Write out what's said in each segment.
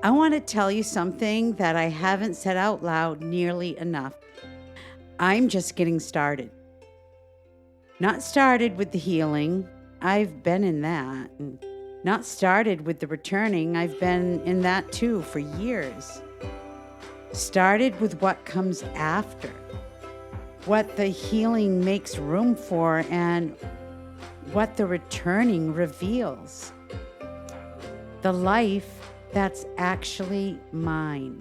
I want to tell you something that I haven't said out loud nearly enough. I'm just getting started. Not started with the healing. I've been in that. And not started with the returning. I've been in that too for years. Started with what comes after, what the healing makes room for, and what the returning reveals. The life that's actually mine.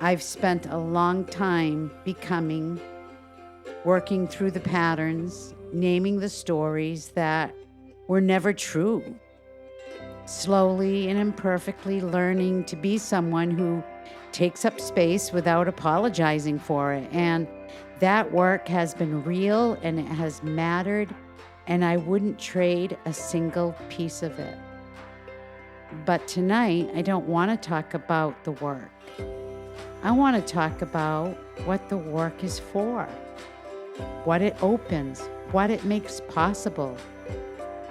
I've spent a long time becoming, working through the patterns, naming the stories that were never true. Slowly and imperfectly learning to be someone who takes up space without apologizing for it. And that work has been real and it has mattered, and I wouldn't trade a single piece of it. But tonight, I don't want to talk about the work. I want to talk about what the work is for, what it opens, what it makes possible,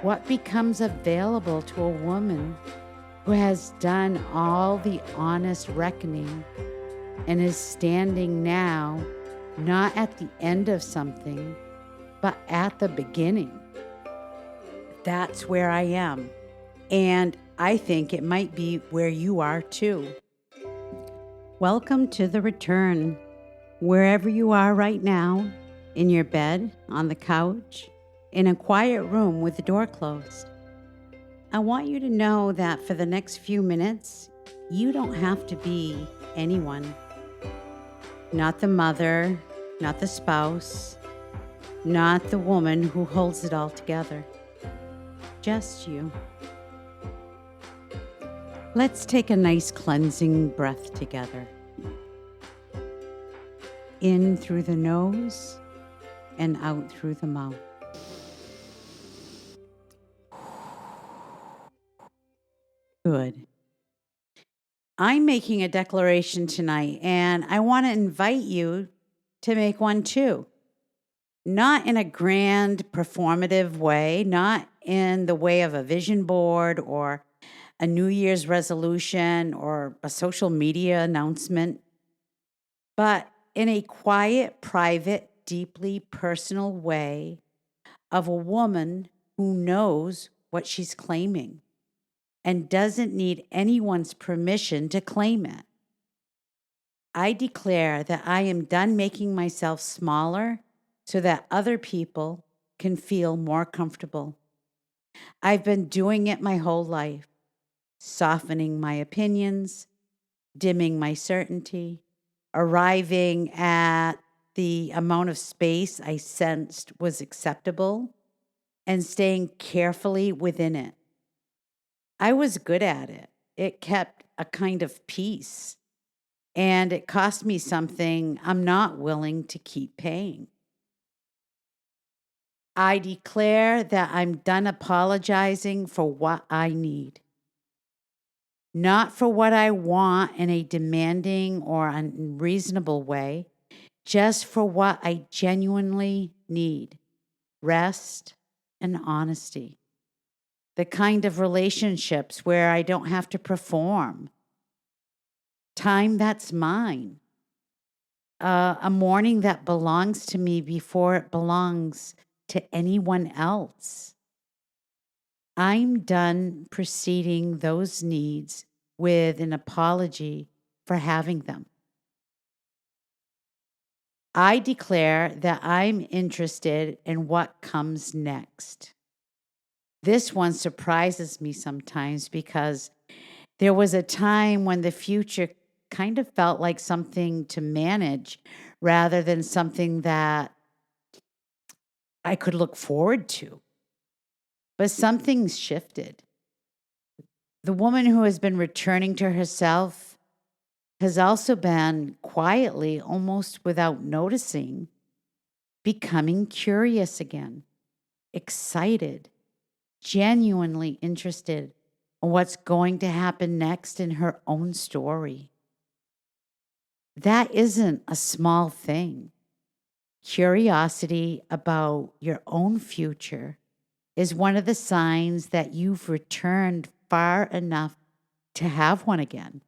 what becomes available to a woman who has done all the honest reckoning and is standing now not at the end of something, but at the beginning. That's where I am. And I think it might be where you are too. Welcome to the return. Wherever you are right now, in your bed, on the couch, in a quiet room with the door closed. I want you to know that for the next few minutes, you don't have to be anyone. Not the mother, not the spouse, not the woman who holds it all together. Just you. Let's take a nice cleansing breath together. In through the nose and out through the mouth. Good. I'm making a declaration tonight, and I want to invite you to make one too. Not in a grand performative way, not in the way of a vision board or a New Year's resolution or a social media announcement, but in a quiet, private, deeply personal way of a woman who knows what she's claiming and doesn't need anyone's permission to claim it. I declare that I am done making myself smaller so that other people can feel more comfortable. I've been doing it my whole life, softening my opinions, dimming my certainty, arriving at the amount of space I sensed was acceptable, and staying carefully within it. I was good at it. It kept a kind of peace, and it cost me something I'm not willing to keep paying. I declare that I'm done apologizing for what I need, not for what I want in a demanding or unreasonable way, just for what I genuinely need: rest and honesty. The kind of relationships where I don't have to perform, time that's mine, a morning that belongs to me before it belongs to anyone else. I'm done preceding those needs with an apology for having them. I declare that I'm interested in what comes next. This one surprises me sometimes because there was a time when the future kind of felt like something to manage rather than something that I could look forward to. But something's shifted. The woman who has been returning to herself has also been quietly, almost without noticing, becoming curious again, excited, genuinely interested in what's going to happen next in her own story. That isn't a small thing. Curiosity about your own future is one of the signs that you've returned far enough to have one again.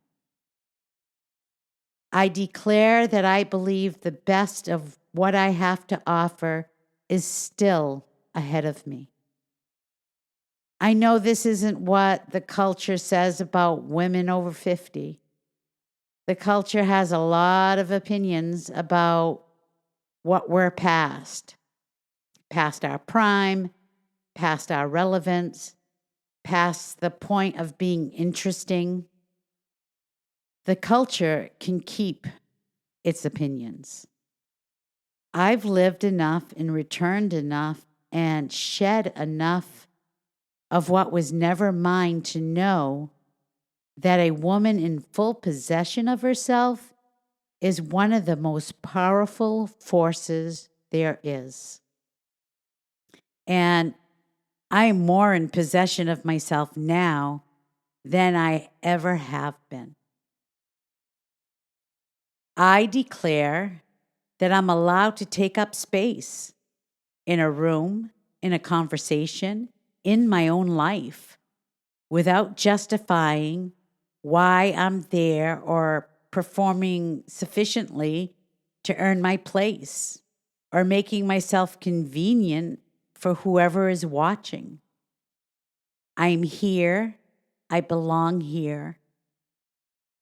I declare that I believe the best of what I have to offer is still ahead of me. I know this isn't what the culture says about women over 50. The culture has a lot of opinions about what we're past our prime, past our relevance, past the point of being interesting. The culture can keep its opinions. I've lived enough and returned enough and shed enough of what was never mine to know that a woman in full possession of herself is one of the most powerful forces there is. And I'm more in possession of myself now than I ever have been. I declare that I'm allowed to take up space in a room, in a conversation, in my own life, without justifying why I'm there or performing sufficiently to earn my place or making myself convenient for whoever is watching. I'm here, I belong here,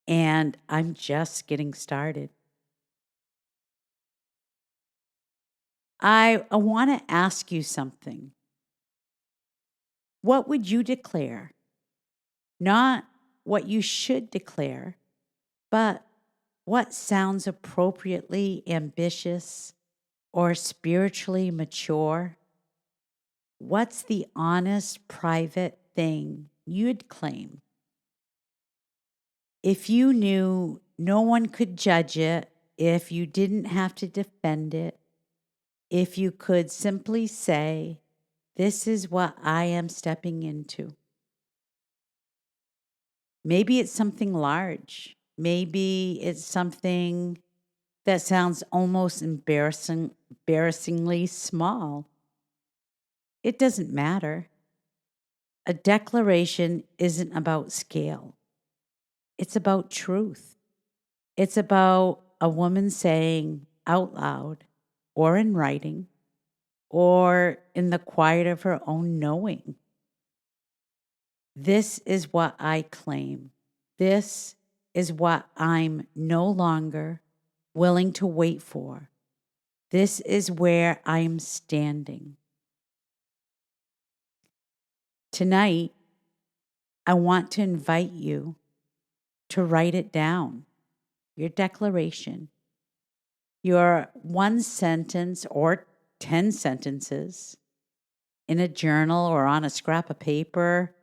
and I'm just getting started. I want to ask you something. What would you declare? Not what you should declare, but what sounds appropriately ambitious or spiritually mature? What's the honest, private thing you'd claim? If you knew no one could judge it, if you didn't have to defend it, if you could simply say, "This is what I am stepping into." Maybe it's something large. Maybe it's something that sounds almost embarrassingly small. It doesn't matter. A declaration isn't about scale. It's about truth. It's about a woman saying out loud or in writing or in the quiet of her own knowing, "This is what I claim. This is what I'm no longer willing to wait for. This is where I'm standing." Tonight, I want to invite you to write it down, your declaration, your one sentence or 10 sentences in a journal or on a scrap of paper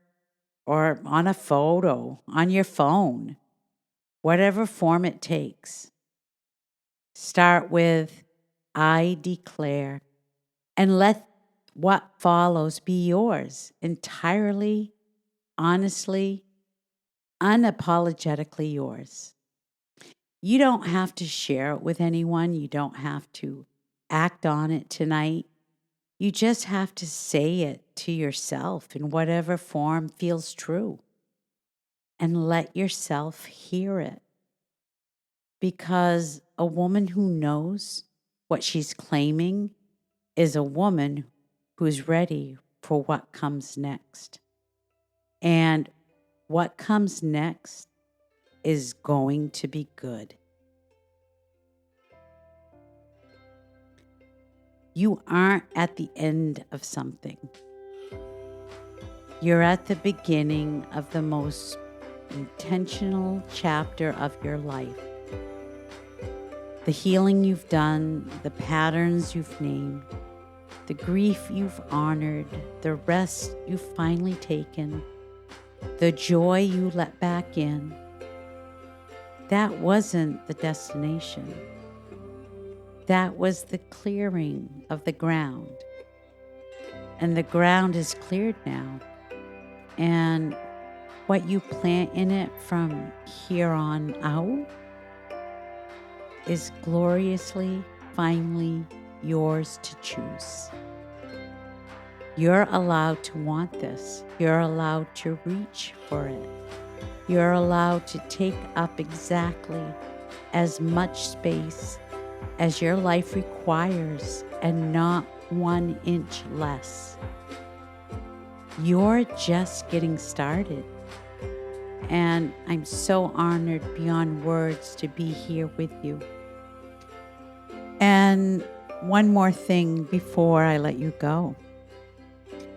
or on a photo, on your phone, whatever form it takes. Start with, "I declare," and let what follows be yours entirely, honestly, unapologetically yours. You don't have to share it with anyone. You don't have to act on it tonight. You just have to say it to yourself in whatever form feels true and let yourself hear it. Because a woman who knows what she's claiming is a woman who's ready for what comes next. And what comes next is going to be good. You aren't at the end of something. You're at the beginning of the most intentional chapter of your life. The healing you've done, the patterns you've named, the grief you've honored, the rest you've finally taken, the joy you let back in. That wasn't the destination. That was the clearing of the ground. And the ground is cleared now. And what you plant in it from here on out is gloriously, finally yours to choose. You're allowed to want this. You're allowed to reach for it. You're allowed to take up exactly as much space as your life requires and not 1 inch less. You're just getting started. And I'm so honored beyond words to be here with you. And one more thing before I let you go.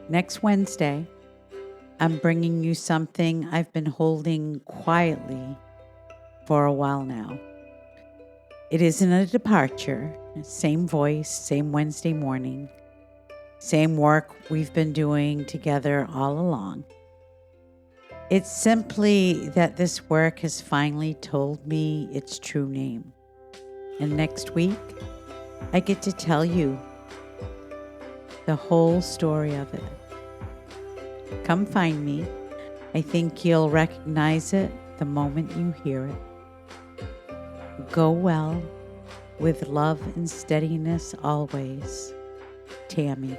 Next Wednesday, I'm bringing you something I've been holding quietly for a while now. It isn't a departure. Same voice, same Wednesday morning, same work we've been doing together all along. It's simply that this work has finally told me its true name. And next week, I get to tell you the whole story of it. Come find me. I think you'll recognize it the moment you hear it. Go well, with love and steadiness always. Tammy.